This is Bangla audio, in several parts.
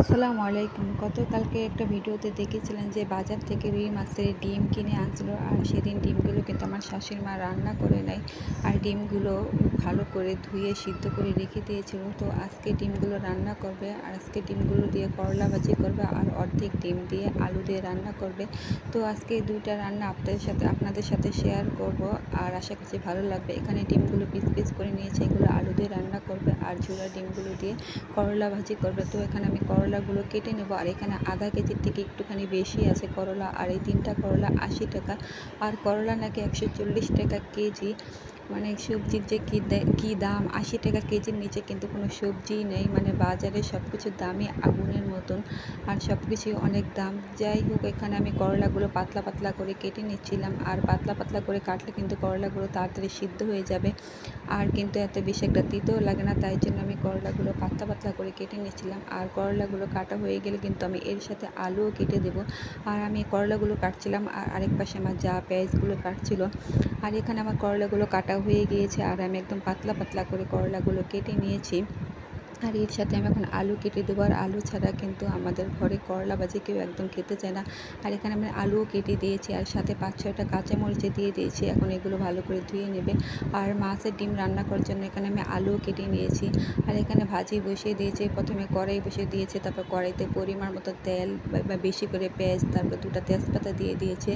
আসসালামু আলাইকুম। গতকালকে একটা ভিডিওতে দেখেছিলেন যে বাজার থেকে রুই মাছের ডিম কিনে আনছিল, আর সেদিন ডিমগুলো কিন্তু আমার শাশুড়ি মা রান্না করে নাই, আর ডিমগুলো ভালো করে ধুয়ে সিদ্ধ করে রেখে দিয়েছিল। তো আজকে ডিমগুলো রান্না করবে, আর আজকে ডিমগুলো দিয়ে করলা ভাজি করবে, আর অর্ধেক ডিম দিয়ে আলু দিয়ে রান্না করবে। তো আজকে দুইটা রান্না আপনাদের সাথে শেয়ার করব, আর আশা করছি ভালো লাগবে। এখানে ডিমগুলো পিস পিস করে নিয়েছে, এগুলো আলু দিয়ে রান্না করবে, আর ঝোলা ডিমগুলো দিয়ে করলা ভাজি করবে। তো এখানে আমি করলাগুলো কেটে নেব, আর এখানে আধা কেজির থেকে একটুখানি বেশি আছে করলা, আর এই তিনটা করলা 80 টাকা, আর করলা নাকি 140 টাকা কেজি। মানে সবজির যে কী দাম, 80 টাকা কেজির নিচে কিন্তু কোনো সবজিই নেই। মানে বাজারে সব কিছুর দামই আগুনের মতন, আর সব কিছুই অনেক দাম। যাই হোক, এখানে আমি করলাগুলো পাতলা পাতলা করে কেটে নিচ্ছিলাম, আর পাতলা পাতলা করে কাটলে কিন্তু করলাগুলো তাড়াতাড়ি সিদ্ধ হয়ে যাবে, আর কিন্তু এত বেশি একটা তিতেও লাগে না। তাই জন্য আমি করলাগুলো পাতলা পাতলা করে কেটে নিচ্ছিলাম, আর করলাগুলো কাটা হয়ে গেলে কিন্তু আমি এর সাথে আলুও কেটে দেবো। আর আমি করলাগুলো কাটছিলাম, আর আরেক পাশে আমার যা পেঁয়াজগুলো কাটছিল। আর এখানে আমার করলাগুলো কাটা হয়ে গিয়েছে, আর আমি একদম পাতলা পাতলা করে করলাগুলো কেটে নিয়েছি। আর এর সাথে আমি এখন আলু কেটে দেবো, আর আলু ছাড়া কিন্তু আমাদের ঘরে করলা ভাজি কেউ একদম খেতে চায় না। আর এখানে আমি আলুও কেটে দিয়েছি, আর সাথে 5-6টা কাঁচামরিচে দিয়ে দিয়েছি। এখন এগুলো ভালো করে ধুয়ে নেবে। আর মাছের ডিম রান্না করার জন্য এখানে আমি আলুও কেটে নিয়েছি, আর এখানে ভাজি বসিয়ে দিয়েছি। প্রথমে কড়াই বসিয়ে দিয়েছে, তারপর কড়াইতে পরিমাণ মতো তেল বা বেশি করে পেঁয়াজ, তারপর 2টা তেজপাতা দিয়ে দিয়েছে।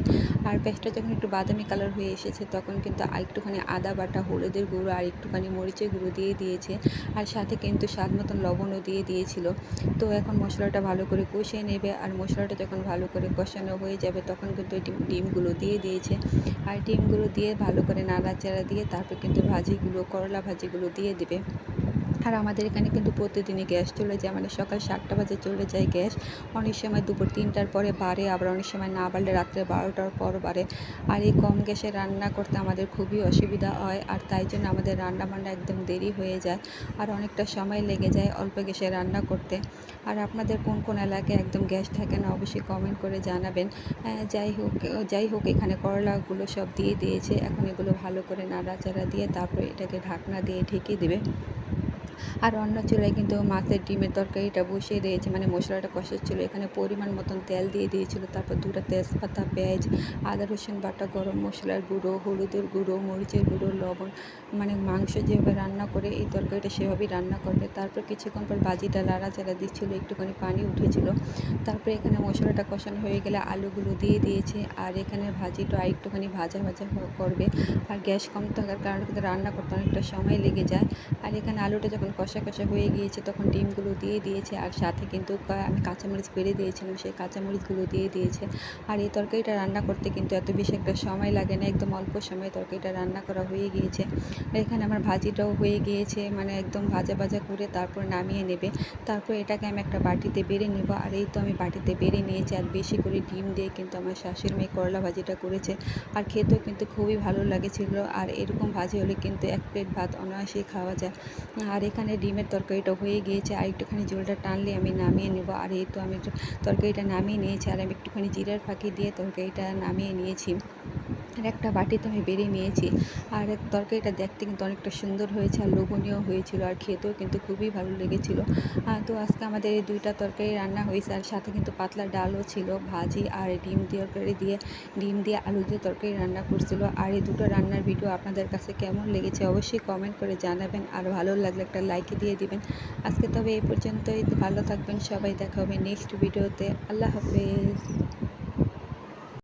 আর পেঁয়াজটা যখন একটু বাদামি কালার হয়ে এসেছে, তখন কিন্তু একটুখানি আদা বাটা, হলুদের গুঁড়ো, আর একটুখানি মরিচের গুঁড়ো দিয়ে দিয়েছে, আর সাথে কিন্তু স্বাদ মতন লবণও দিয়ে দিয়েছিল। তো এখন মশলাটা ভালো করে কষিয়ে নেবে, আর মশলাটা যখন ভালো করে কষানো হয়ে যাবে, তখন কিন্তু ডিমগুলো দিয়ে দিয়েছে, আর ডিমগুলো দিয়ে ভালো করে নাড়াচাড়া দিয়ে তারপর কিন্তু করলা ভাজিগুলো দিয়ে দেবে। আর আমাদের এখানে কিন্তু প্রতিদিনই গ্যাস চলে যায়, মানে সকাল 7টা বাজে চলে যায় গ্যাস। অনেক সময় দুপুর 3টার পরে বাড়ে, আবার অনেক সময় না বাড়লে রাত্রে 12টার পর বাড়ে। আর এই কম গ্যাসে রান্না করতে আমাদের খুবই অসুবিধা হয়, আর তাই জন্য আমাদের রান্না বান্না একদম দেরি হয়ে যায়, আর অনেকটা সময় লেগে যায় অল্প গ্যাসে রান্না করতে। আর আপনাদের কোন কোন এলাকায় একদম গ্যাস থাকে না, অবশ্যই কমেন্ট করে জানাবেন। যাই হোক, এখানে করলাগুলো সব দিয়ে দিয়েছে। এখন এগুলো ভালো করে নাড়াচাড়া দিয়ে তারপরে এটাকে ঢাকনা দিয়ে ঢেকে দেবে। আর অন্য চুলায় কিন্তু মাছের ডিমের তরকারিটা বসিয়ে দিয়েছে, মানে মশলাটা কষাচ্ছিল। এখানে পরিমাণ মতন তেল দিয়ে দিয়েছিল, তারপর 2টা তেজপাতা, পেঁয়াজ, আদা রসুন বাটা, গরম মশলার গুঁড়ো, হলুদের গুঁড়ো, মরিচের গুঁড়ো, লবণ, মানে মাংস যেভাবে রান্না করে এই তরকারিটা সেভাবেই রান্না করবে। তারপর কিছুক্ষণ পর ভাজিটা নাড়াচাড়া দিচ্ছিলো, একটুখানি পানি উঠেছিল। তারপরে এখানে মশলাটা কষানো হয়ে গেলে আলুগুলো দিয়ে দিয়েছে, আর এখানে ভাজিটা একটুখানি ভাজা ভাজা করবে। আর গ্যাস কম থাকার কারণে কিন্তু রান্না করতে অনেকটা সময় লেগে যায়। আর এখানে আলুটা যখন কষা কষা হয়ে গিয়েছে, তখন ডিমগুলো দিয়ে দিয়েছে, আর সাথে কিন্তু আমি কাঁচামরিচ পেড়ে দিয়েছিলাম, সেই কাঁচামরিচগুলো দিয়ে দিয়েছে। আর এই তরকারিটা রান্না করতে কিন্তু এত বেশি একটা সময় লাগে না, একদম অল্প সময়ে তরকারিটা রান্না করা হয়ে গিয়েছে। আর এখানে আমার ভাজিটাও হয়ে গিয়েছে, মানে একদম ভাজা ভাজা করে তারপর নামিয়ে নেবে। তারপর এটাকে আমি একটা বাটিতে বেড়ে নেব, আর এই তো আমি বাটিতে বেড়ে নিয়েছি। আর বেশি করে ডিম দিয়ে কিন্তু আমার শাশুড়ি মেয়ে করলা ভাজিটা করেছে, আর খেতেও কিন্তু খুবই ভালো লাগেছিল। আর এরকম ভাজি হলে কিন্তু 1 প্লেট ভাত অনায়াসেই খাওয়া যায়। আর এখানে ডিমের তরকারিটা হয়ে গিয়েছে, আর একটুখানি ঝোলটা টানলে আমি নামিয়ে নেব। আর এই তো আমি তরকারিটা নামিয়ে নিয়েছি, আর আমি একটুখানি জিরার ফাঁকি দিয়ে তরকারিটা নামিয়ে নিয়েছি, আর একটা বাটিতে আমি বেড়ে নিয়েছি। আর তরকারিটা দেখতে কিন্তু অনেকটা সুন্দর হয়েছে, আর লোভনীয় হয়েছিল, আর খেতেও কিন্তু খুবই ভালো লেগেছিল। তো আজকে আমাদের এই 2টা তরকারি রান্না হয়েছে, আর সাথে কিন্তু পাতলা ডালও ছিল, ভাজি আর ডিম দিয়ে আলু দিয়ে তরকারি রান্না করছিল। আর এই দুটো রান্নার ভিডিও আপনাদের কাছে কেমন লেগেছে অবশ্যই কমেন্ট করে জানাবেন, আর ভালো লাগলে একটা লাইক দিয়ে দিবেন। আজকে তবে এই পর্যন্তই। ভালো থাকবেন সবাই, দেখা হবে নেক্সট ভিডিওতে। আল্লাহ হাফেজ।